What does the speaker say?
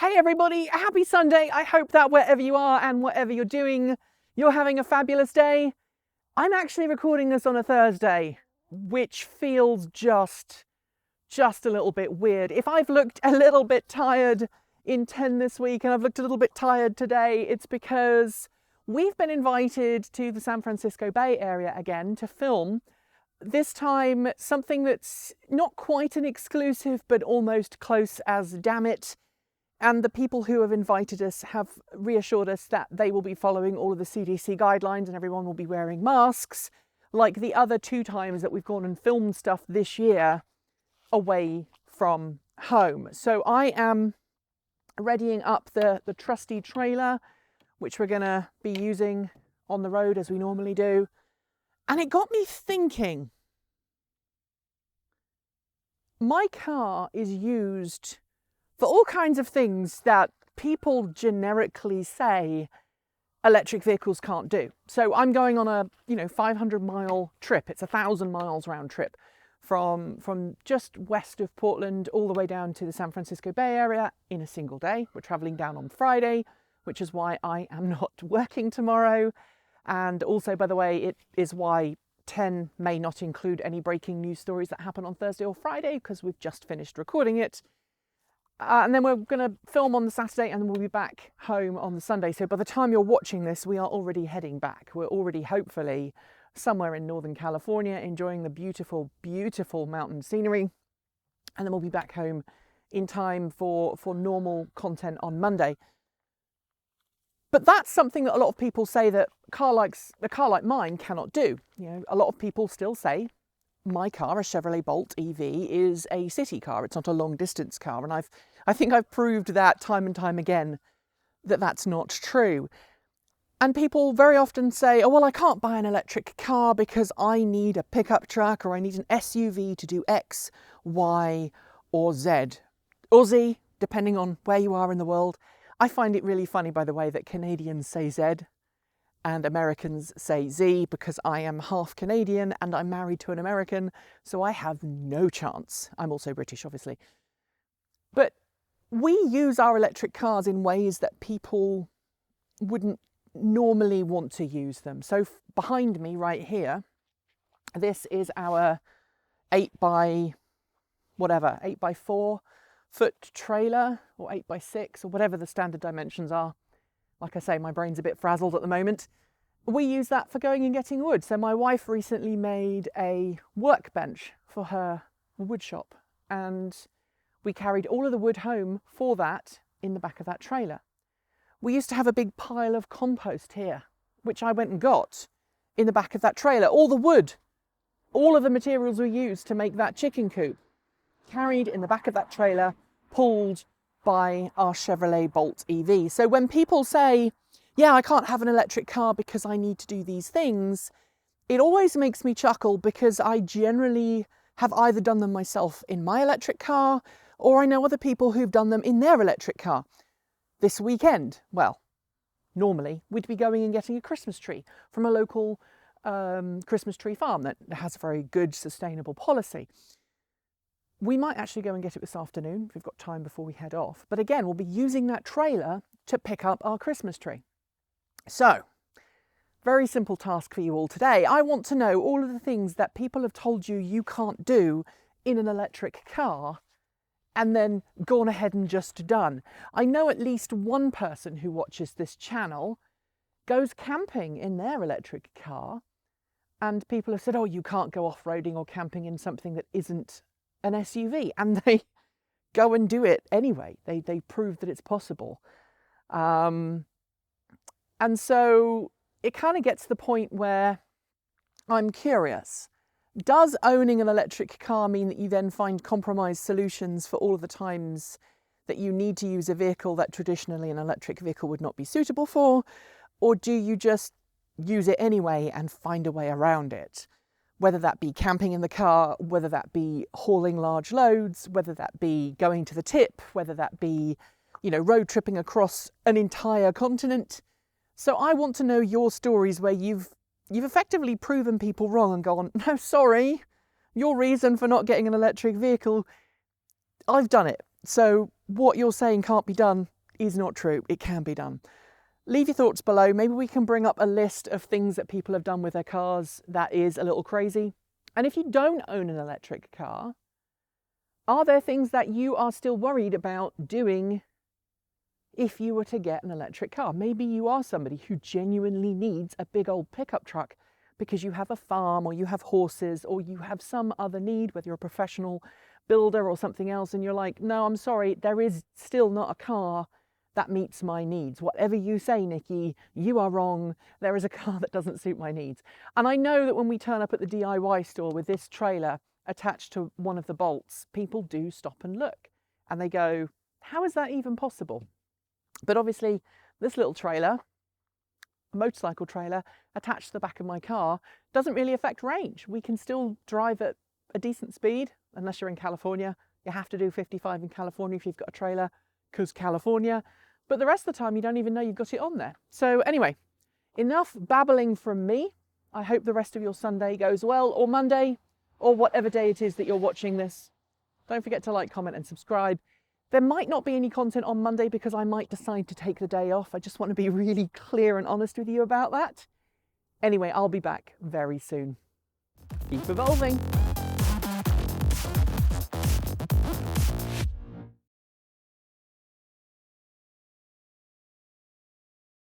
Hey everybody, happy Sunday. I hope that wherever you are and whatever you're doing, you're having a fabulous day. I'm actually recording this on a Thursday, which feels just a little bit weird. If I've looked a little bit tired in 10 this week and I've looked a little bit tired today, it's because we've been invited to the San Francisco Bay Area again to film. This time something that's not quite an exclusive, but almost close as damn it. And the people who have invited us have reassured us that they will be following all of the CDC guidelines and everyone will be wearing masks, like the other 2 times that we've gone and filmed stuff this year away from home. So I am readying up the trusty trailer, which we're going to be using on the road as we normally do. And it got me thinking, my car is used for all kinds of things that people generically say electric vehicles can't do. So I'm going on a 500-mile trip. It's 1,000 miles round trip from just west of Portland all the way down to the San Francisco Bay Area in a single day. We're traveling down on Friday, which is why I am not working tomorrow. And also, by the way, it is why 10 may not include any breaking news stories that happen on Thursday or Friday, because we've just finished recording it. And then we're going to film on the Saturday and then we'll be back home on the Sunday. So by the time you're watching this, we are already heading back. We're already hopefully somewhere in Northern California, enjoying the beautiful, beautiful mountain scenery. And then we'll be back home in time for normal content on Monday. But that's something that a lot of people say that a car like mine cannot do. A lot of people still say, my car, a Chevrolet Bolt EV, is a city car. It's not a long distance car. And I think I've proved that time and time again that that's not true. And people very often say, oh, well, I can't buy an electric car because I need a pickup truck or I need an SUV to do X, Y, or Z. Or Z, depending on where you are in the world. I find it really funny, by the way, that Canadians say Z and Americans say Z, because I am half Canadian and I'm married to an American, so I have no chance. I'm also British, obviously. But we use our electric cars in ways that people wouldn't normally want to use them. So behind me right here, this is our 8 by 4 foot trailer, or 8 by 6, or whatever the standard dimensions are. Like I say, my brain's a bit frazzled at the moment. We use that for going and getting wood. So my wife recently made a workbench for her wood shop, and we carried all of the wood home for that in the back of that trailer. We used to have a big pile of compost here, which I went and got in the back of that trailer. All the wood, all of the materials we used to make that chicken coop, carried in the back of that trailer, pulled by our Chevrolet Bolt EV. So when people say, yeah, I can't have an electric car because I need to do these things, it always makes me chuckle, because I generally have either done them myself in my electric car, or I know other people who've done them in their electric car. This weekend, well, normally we'd be going and getting a Christmas tree from a local Christmas tree farm that has a very good sustainable policy. We might actually go and get it this afternoon if we've got time before we head off. But again, we'll be using that trailer to pick up our Christmas tree. So, very simple task for you all today. I want to know all of the things that people have told you you can't do in an electric car, and then gone ahead and just done. I know at least one person who watches this channel goes camping in their electric car, and people have said, oh, you can't go off-roading or camping in something that isn't an SUV, and they go and do it anyway. They prove that it's possible. And so it kind of gets to the point where I'm curious. Does owning an electric car mean that you then find compromise solutions for all of the times that you need to use a vehicle that traditionally an electric vehicle would not be suitable for? Or do you just use it anyway and find a way around it? Whether that be camping in the car, whether that be hauling large loads, whether that be going to the tip, whether that be, road tripping across an entire continent. So I want to know your stories where you've effectively proven people wrong and gone, no, sorry, your reason for not getting an electric vehicle, I've done it. So what you're saying can't be done is not true. It can be done. Leave your thoughts below. Maybe we can bring up a list of things that people have done with their cars that is a little crazy. And if you don't own an electric car, are there things that you are still worried about doing if you were to get an electric car? Maybe you are somebody who genuinely needs a big old pickup truck because you have a farm or you have horses or you have some other need, whether you're a professional builder or something else, and you're like, no, I'm sorry, there is still not a car that meets my needs. Whatever you say, Nikki, you are wrong. There is a car that doesn't suit my needs. And I know that when we turn up at the DIY store with this trailer attached to one of the bolts, people do stop and look and they go, how is that even possible? But obviously this little trailer, a motorcycle trailer attached to the back of my car, doesn't really affect range. We can still drive at a decent speed, unless you're in California. You have to do 55 in California if you've got a trailer, because California. But the rest of the time you don't even know you've got it on there. So anyway, enough babbling from me. I hope the rest of your Sunday goes well, or Monday, or whatever day it is that you're watching this. Don't forget to like, comment and subscribe. There might not be any content on Monday because I might decide to take the day off. I just want to be really clear and honest with you about that. Anyway, I'll be back very soon. Keep evolving.